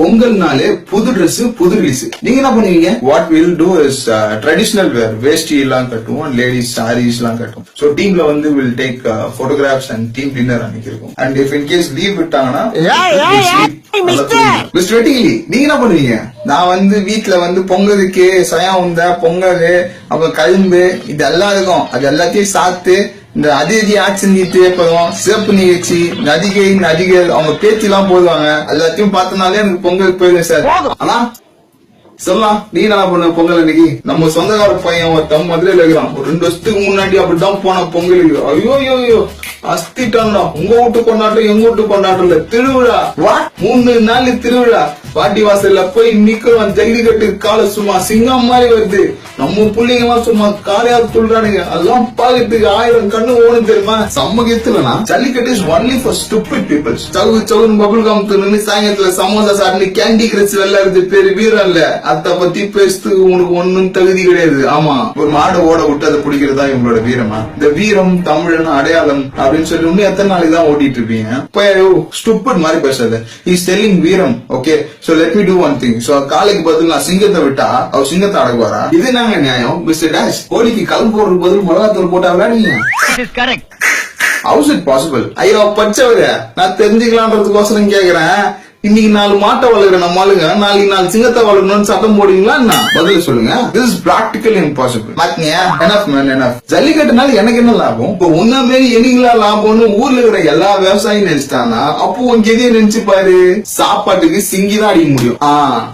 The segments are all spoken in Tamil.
பொங்கல்னாலே புது Dress புது ரிலீஸ். நீங்க என்ன பண்ணுவீங்க? What we'll do is traditional wear, வேஷ்டி எல்லாம் கட்டுவோம், லேடிஸ் sarees எல்லாம் கட்டுவோம். So டீம்ல வந்து will take photographs and team dinner அன்னைக்கு இருக்கும். And if in case leave விட்டாங்கன்னா மிஸ்டர் வெட்டிலி நீங்க என்ன பண்ணுவீங்க? நான் வந்து வீட்டுல வந்து பொங்கலுக்கு சயம் உந்த பொங்கல் அப்புறம் கழும்பு இது எல்லாம் இருக்கும். அது எல்லாத்தையும் சாப்பிட்டு இந்த அதிதி ஆச்சரிட்டு போதும் சிறப்பு நிகழ்ச்சி நடிகை அவங்க பேச்சு எல்லாம் போடுவாங்க. எல்லாத்தையும் பார்த்தனாலே எனக்கு பொங்கல் போயிடும் சார். ஆனா சொல்லலாம் நீ என்ன பண்ண பொங்கல் அன்னைக்கு? நம்ம சொந்தக்கார பையன் ஒருத்தம் மதுரையில இருக்கிறான். ஒரு 2 வருஷத்துக்கு முன்னாடி அப்படிதான் போன பொங்கலுக்கு. ஐயோ அஸ்திட்டான்டா. உங்க வீட்டு கொண்டாட்டம் எங்க வீட்டு கொண்டாட்டம் இல்ல, திருவிழா. 3 நாள் திருவிழா. பாட்டி வாசல்ல போய் நிக்கிறோம். ஜல்லிக்கட்டு கால சும்மா சிங்கம் மாதிரி வருது. நம்ம பிள்ளைங்க சும்மா காலையா சொல்றானுங்க. அதெல்லாம் பாக்கிறதுக்கு 1000 கண்ணு ஓணும் தெரியுமா? சம்மகத்துலனா jallikattu is only for stupid peoples. சவுன் பபுள் கம் தின்னு சாயங்காலத்துல சமோசா சாப்பிட்டு கேண்டி கிரஸ் வெள்ளாடுறது பேரு வீரம் இல்ல. அத பத்தி பேசுறதுக்கு உனக்கு ஒன்னும் தகுதி கிடையாது. ஆமா, ஒரு மாடு ஓட விட்டு அதை பிடிக்கிறதா இவங்களோட வீரமா? இந்த வீரம் தமிழன் அடையாளம் அப்படின்னு சொல்லி இன்னும் எத்தனை நாளைக்கு தான் ஓட்டிட்டு இருப்பீங்க? ஸ்டூபிட் மாதிரி பேசாத. இஸ் டெல்லிங் வீரம். Okay, so let me do one thing. So காலைக்கு பதில் நான் சிங்கத்தை விட்டா அவர் சிங்கத்தை அடக்குவாரா? இது நாங்க நியாயம் மிஸ்டர் டேஷ். கோழிக்கு கல் போடுறதுக்கு பதில் மிளகாத்தூள் போட்டா விளையாடுங்க. How is it possible? ஐயோ பச்சவர நான் தெரிஞ்சுக்கலான்றதுக்கோசரம் கேக்குறேன். இன்னைக்கு 4 மாட்டை வளர்க்குற நம்ம ஆளுங்க நாளைக்கு 4 சிங்கத்தை வளர்க்கணும்னு சட்டம் போடுவீங்களா? பதில் சொல்லுங்க. This is practically impossible. Enough man, enough. ஜல்லிக்கட்டுனால எனக்கு என்ன லாபம்? இப்போ உன்ன மாரி என்னங்களா லாபம்னு ஊர்ல இருக்கிற எல்லா விவசாயியும் நினைச்சிட்டானா அப்போ உங்க எதையே நினைச்சு பாரு. சாப்பாட்டுக்கு சிங்கி தான் அடிக்க முடியும்.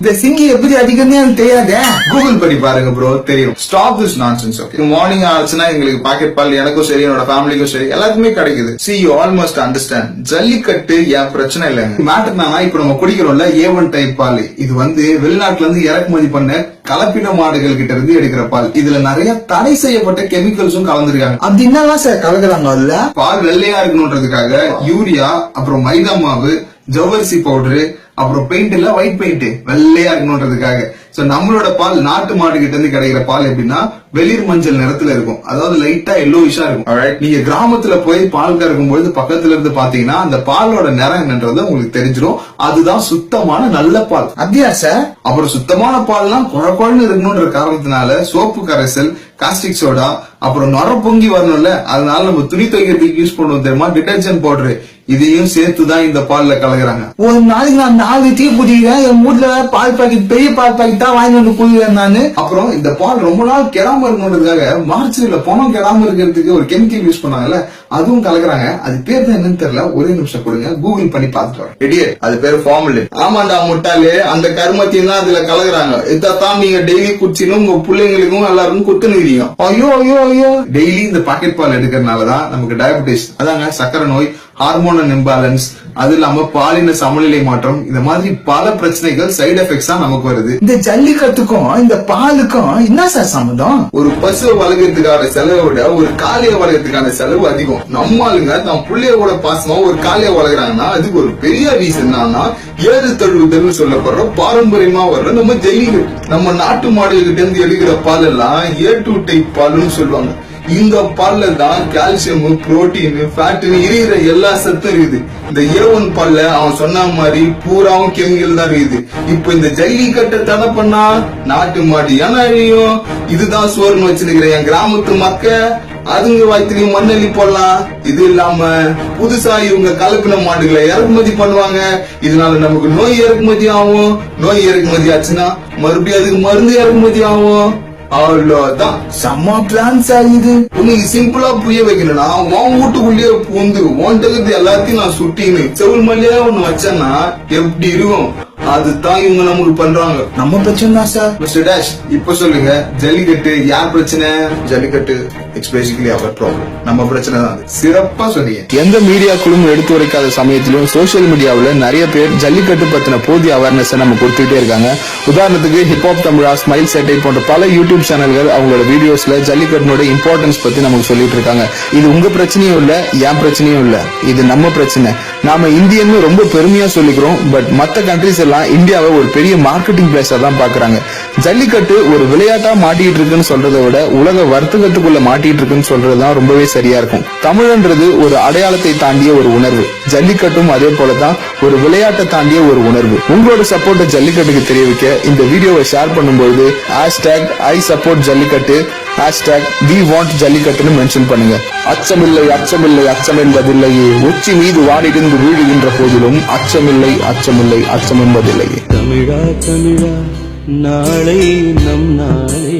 இந்த சிங்கி எப்படி அடிக்கிறதே எனக்கு தெரியாதே. கூகுள் பண்ணி பாருங்க ப்ரோ, தெரியும். Stop this nonsense. Okay, morning ஆச்சுன்னா எங்களுக்கு பாக்கெட் பால் எனக்கும் சரி என்னோட ஃபேமிலிக்கும் சரி எல்லாத்துக்குமே கிடைக்குது. See you all must understand. Jallikattu என் பிரச்சனை இல்லைங்க. மேட்டர் நம்ம குடிக்கிறோம்ல A1 டைப் பால். இது வந்து வெளிநாட்டுல இருந்து இறக்குமதி பண்ண கலப்பின மாடுகள் கிட்ட இருந்து எடுக்கிற பால். இதுல நிறைய தடை செய்யப்பட்ட கெமிக்கல்ஸும் கலந்துருக்காங்க. அது என்னதான் சார் கலக்குறாங்க? அதுல பால் வெள்ளையா இருக்கணும்ன்றதுக்காக யூரியா, அப்புறம் மைதா மாவு, ஜவ்வரிசி பவுடரு, அப்புறம் பெயிண்ட் இல்ல ஒயிட் பெயிண்ட் வெள்ளையா இருக்கணும்ன்றதுக்காக. சோ நம்மளோட பால் நாட்டு மாடு கிட்ட இருந்து கிடைக்கிற பால் எப்படின்னா வெளிர் மஞ்சள் நிறத்துல இருக்கும். அதாவது லைட்டா எல்லோயிஷா இருக்கும். நீங்க கிராமத்துல போய் பால் கறக்கும்போது பக்கத்துல இருந்து பாத்தீங்கன்னா அந்த பாலோட நிறம் என்னன்றது உங்களுக்கு தெரிஞ்சிடும். அதுதான் சுத்தமான நல்ல பால். அப்படியா சார்? அப்புறம் சுத்தமான பால்லாம் குழப்பம்னு இருக்கணும்ன்ற காரணத்தினால சோப்பு கரைசல், காஸ்டிக் சோடா, அப்புறம் நொர பொங்கி வரணும்ல, அதனால நம்ம துணி துவைக்கிறதுக்கு யூஸ் பண்ணுவோம் தெரியுமா, டிடர்ஜென்ட் பவுடர். இதையும் சேர்த்துதான் இந்த பால்ல கலக்குறாங்க. ஒரு நாளைக்கு நான் 4 டீ குடிக்கிறேன். என் வீட்டுல பால் பாக்கெட் பெரிய பால் பாக்கெட் தான் வாங்கி வந்து குடிக்கிறேன் நானு. அப்புறம் இந்த பால் ரொம்ப நாள் கெடாம இருக்கணுன்றதுக்காக மார்ச்ல பணம் கெடாம இருக்கிறதுக்கு ஒரு கெமிக்கல் யூஸ் பண்ணாங்கல்ல, அதுவும் கலக்குறாங்க. அது பேர் தான் என்னன்னு தெரியல. ஒரே நிமிஷம் கொடுங்க, கூகுள் பண்ணி பாத்துட்டு. அது பேரு ஃபார்முலின். ஆமாண்டா முட்டாளே, அந்த கருமத்தையும் தான் அதுல கலக்குறாங்க. இதான் நீங்க டெய்லி குடிச்சினும் உங்க பிள்ளைங்களுக்கும் எல்லாருக்கும் குத்துனுக்கிறீங்க. ஐயோ டெய்லி இந்த பாக்கெட் பால் எடுக்கிறதுனாலதான் நமக்கு டயபிட்டிஸ், அதாங்க சக்கரை நோய், ஹார்மோனல் இம்பேலன்ஸ், அது இல்லாம பாலின சமநிலை மாற்றம், இந்த மாதிரி பல பிரச்சனைகள் சைடு எஃபெக்ட்ஸா நமக்கு வருது. இந்த ஜல்லிக்கட்டுக்கும் இந்த பாலுக்கும் என்ன சார் சம்பந்தம்? ஒரு பசுவை வளர்க்கறதுக்கான செலவை விட ஒரு காளையை வளர்க்கறதுக்கான செலவு அதிகம். நம்ம ஆளுங்க நம்ம பிள்ளையோட பாசமா ஒரு காளையை வளர்க்குறாங்கன்னா அதுக்கு ஒரு பெரிய ரீசன் என்னன்னா ஏறு தழுவுதல் சொல்லப்படுற பாரம்பரியமா வர்ற நம்ம ஜல்லிக்கட்டு. நம்ம நாட்டு மாடுகிட்ட இருந்து எடுக்கிற பால் எல்லாம் A2 டைப் பால்னு சொல்லுவாங்க. இந்த பால்ல தான் கால்சியம், புரோட்டீன், ஃபேட் இருக்கிற எல்லா சத்தும் இருக்குது. இந்த A1 பால்ல அவன் சொன்ன மாதிரி பூராவும் கெமிக்கல் தான் இருக்குது. இப்ப இந்த ஜல்லிக்கட்டை தடை பண்ணா நாட்டு மாடு ஏன்னா அழியும். இதுதான் சோறுன்னு வச்சிருக்கிற என் கிராமத்து மக்கள் அதுங்க வயிற்றுலையும் மண்ணெல்லி போடலாம். இது இல்லாம புதுசா இவங்க கலப்பின மாடுகளை இறக்குமதி பண்ணுவாங்க. இதனால நமக்கு நோய் இறக்குமதி ஆகும். நோய் இறக்குமதி ஆச்சுன்னா மறுபடியும் அதுக்கு மருந்து இறக்குமதி ஆகும். அவ்வளவுதான். செம்ம பிளான் சார் இது. உனக்கு சிம்பிளா புரிய வைக்கணும்னா உன் வீட்டுக்குள்ளேயே பூந்து உன்கிட்ட எல்லாத்தையும் நான் சுட்டின்னு செவில் மல்லியா ஒண்ணு வச்சேன்னா எப்படி இருக்கும்? அதுதான் இவங்க நமக்கு பண்றாங்க. நம்ம பிரச்சனை தான் சார். மிஸ்டர் டேஷ், இப்ப சொல்லுங்க, ஜல்லிக்கட்டு யார் பிரச்சனை? ஜல்லிக்கட்டு இட்ஸ் பேசிக்கலி அவர் ப்ராப்ளம். நம்ம பிரச்சனை தான். சிறப்பா சொன்னீங்க. எந்த மீடியாக்களும் எடுத்து உரைக்காத சமயத்திலும் சோசியல் மீடியாவுல நிறைய பேர் ஜல்லிக்கட்டு பத்தின போதிய அவேர்னஸ் நம்ம கொடுத்துட்டே இருக்காங்க. உதாரணத்துக்கு ஹிப்ஹாப் தமிழா, ஸ்மைல் சேட்டை போன்ற பல யூடியூப் சேனல்கள் அவங்களோட வீடியோஸ்ல ஜல்லிக்கட்டினோட இம்பார்ட்டன்ஸ் பத்தி நமக்கு சொல்லிட்டு இருக்காங்க. இது உங்க பிரச்சனையும் இல்ல, என் பிரச்சனையும் இல்ல, இது நம்ம பிரச்சனை. நாம இந்தியன்னு ரொம்ப பெருமையா சொல்லிக்கிறோம். பட் மத்த கண்ட்ரிஸ் எல்லாம் இந்தியாவை ஒரு பெரிய மார்க்கெட்டிங் பிளேஸா தான் பாக்குறாங்க. ஜல்லிக்கட்டு ஒரு விளையாட்டா மாட்டிட்டு இருக்குன்னு சொல்றதை விட உலக வர்த்தகத்துக்குள்ள மாட்டிட்டு இருக்குன்னு சொல்றதுதான் ரொம்பவே சரியா இருக்கும். தமிழன்றது ஒரு அடையாளத்தை தாண்டிய ஒரு உணர்வு. ஜல்லிக்கட்டும் அதே போலதான் ஒரு விளையாட்டை தாண்டிய ஒரு உணர்வு. உங்களோட சப்போர்ட்டை ஜல்லிக்கட்டுக்கு தெரிவிக்க இந்த வீடியோவை ஷேர் பண்ணும்போது #I support ஜல்லிக்கட்டு #WeWant ஜல்லிக்கட்டுன்னு மென்ஷன் பண்ணுங்க. அச்சமில்லை அச்சமில்லை அச்சம் என்பதில்லையே, உச்சி மீது வானிடிந்து வீழுகின்ற போதிலும் அச்சமில்லை அச்சமில்லை அச்சம் என்பதில்லையே. தமிழா தமிழா நாளை நம் நாளே.